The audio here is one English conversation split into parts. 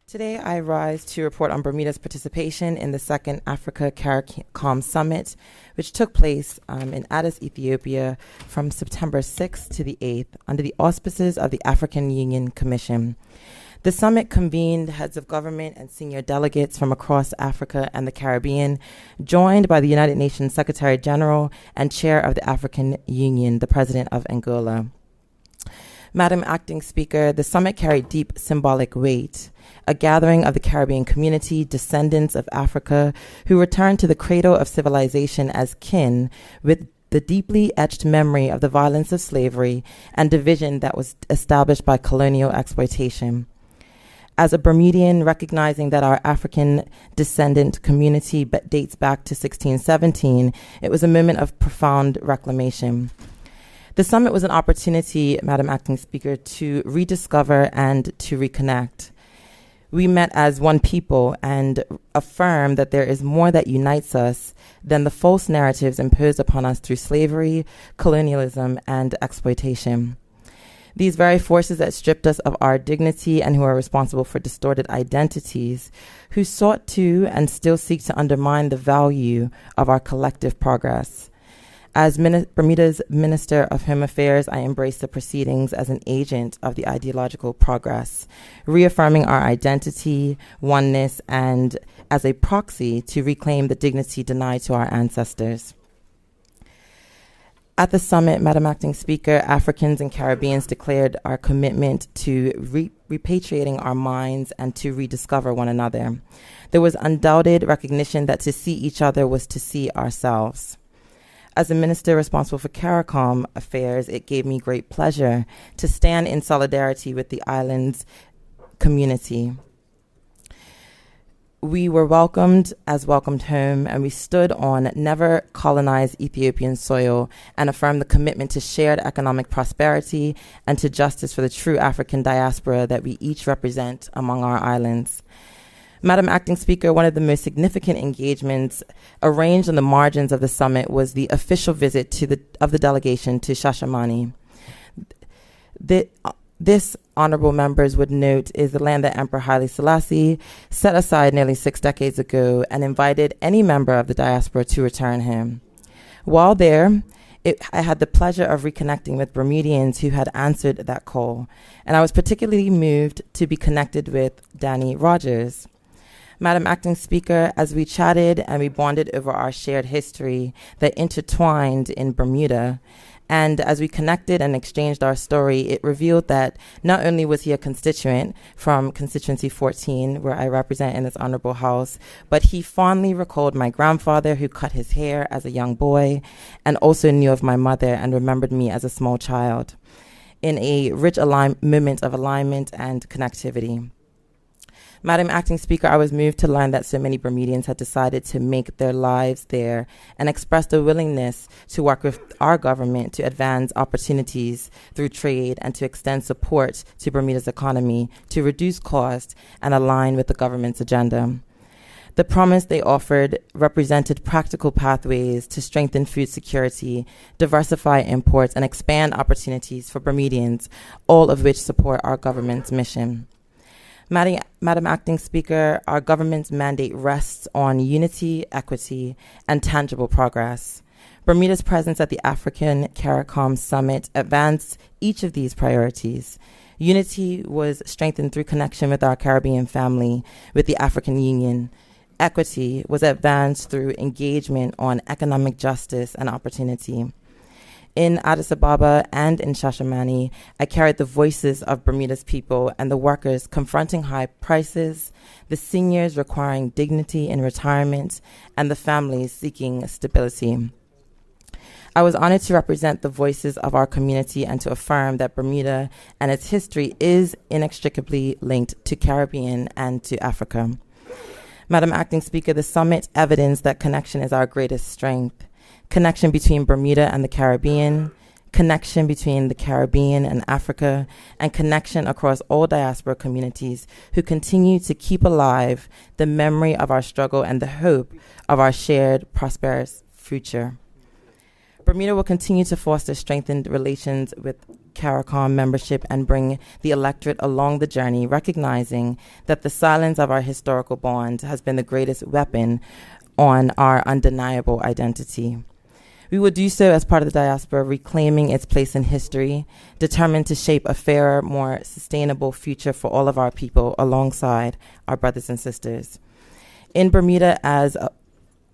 Today, I rise to report on Bermuda's participation in the second Africa-Caricom Summit, which took place in Addis, Ethiopia from September 6th to the 8th under the auspices of the African Union Commission. The summit convened heads of government and senior delegates from across Africa and the Caribbean, joined by the United Nations Secretary General and Chair of the African Union, the President of Angola. Madam Acting Speaker, the summit carried deep symbolic weight, a gathering of the Caribbean community, descendants of Africa, who returned to the cradle of civilization as kin with the deeply etched memory of the violence of slavery and division that was established by colonial exploitation. As a Bermudian, recognizing that our African descendant community dates back to 1617, it was a moment of profound reclamation. The summit was an opportunity, Madam Acting Speaker, to rediscover and to reconnect. We met as one people and affirmed that there is more that unites us than the false narratives imposed upon us through slavery, colonialism, and exploitation. These very forces that stripped us of our dignity and who are responsible for distorted identities, who sought to and still seek to undermine the value of our collective progress. As Bermuda's Minister of Home Affairs, I embrace the proceedings as an agent of the ideological progress, reaffirming our identity, oneness, and as a proxy to reclaim the dignity denied to our ancestors. At the summit, Madam Acting Speaker, Africans and Caribbeans declared our commitment to repatriating our minds and to rediscover one another. There was undoubted recognition that to see each other was to see ourselves. As a minister responsible for CARICOM affairs, it gave me great pleasure to stand in solidarity with the island's community. We were welcomed as welcomed home, and we stood on never colonized Ethiopian soil and affirmed the commitment to shared economic prosperity and to justice for the true African diaspora that we each represent among our islands. Madam Acting Speaker, one of the most significant engagements arranged on the margins of the summit was the official visit of the delegation to Shashamane. This, honorable members would note, is the land that Emperor Haile Selassie set aside nearly 6 decades ago and invited any member of the diaspora to return home. While there, I had the pleasure of reconnecting with Bermudians who had answered that call, and I was particularly moved to be connected with Danny Rogers. Madam Acting Speaker, as we chatted and we bonded over our shared history that intertwined in Bermuda, and as we connected and exchanged our story, it revealed that not only was he a constituent from constituency 14, where I represent in this honorable house, but he fondly recalled my grandfather who cut his hair as a young boy and also knew of my mother and remembered me as a small child in a rich moment of alignment and connectivity. Madam Acting Speaker, I was moved to learn that so many Bermudians had decided to make their lives there and expressed a willingness to work with our government to advance opportunities through trade and to extend support to Bermuda's economy, to reduce cost and align with the government's agenda. The promise they offered represented practical pathways to strengthen food security, diversify imports, and expand opportunities for Bermudians, all of which support our government's mission. Madam Acting Speaker, our government's mandate rests on unity, equity, and tangible progress. Bermuda's presence at the African-Caricom Summit advanced each of these priorities. Unity was strengthened through connection with our Caribbean family, with the African Union. Equity was advanced through engagement on economic justice and opportunity. In Addis Ababa and in Shashamane, I carried the voices of Bermuda's people and the workers confronting high prices, the seniors requiring dignity in retirement, and the families seeking stability. I was honored to represent the voices of our community and to affirm that Bermuda and its history is inextricably linked to Caribbean and to Africa. Madam Acting Speaker, the summit evidenced that connection is our greatest strength. Connection between Bermuda and the Caribbean, connection between the Caribbean and Africa, and connection across all diaspora communities who continue to keep alive the memory of our struggle and the hope of our shared prosperous future. Bermuda will continue to foster strengthened relations with CARICOM membership and bring the electorate along the journey, recognizing that the silence of our historical bond has been the greatest weapon on our undeniable identity. We will do so as part of the diaspora, reclaiming its place in history, determined to shape a fairer, more sustainable future for all of our people alongside our brothers and sisters. In Bermuda, as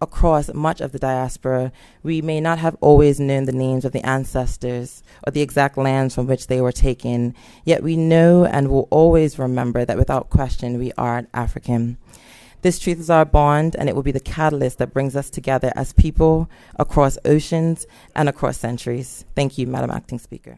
across much of the diaspora, we may not have always known the names of the ancestors or the exact lands from which they were taken, yet we know and will always remember that without question we are African. This truth is our bond, and it will be the catalyst that brings us together as people across oceans and across centuries. Thank you, Madam Acting Speaker.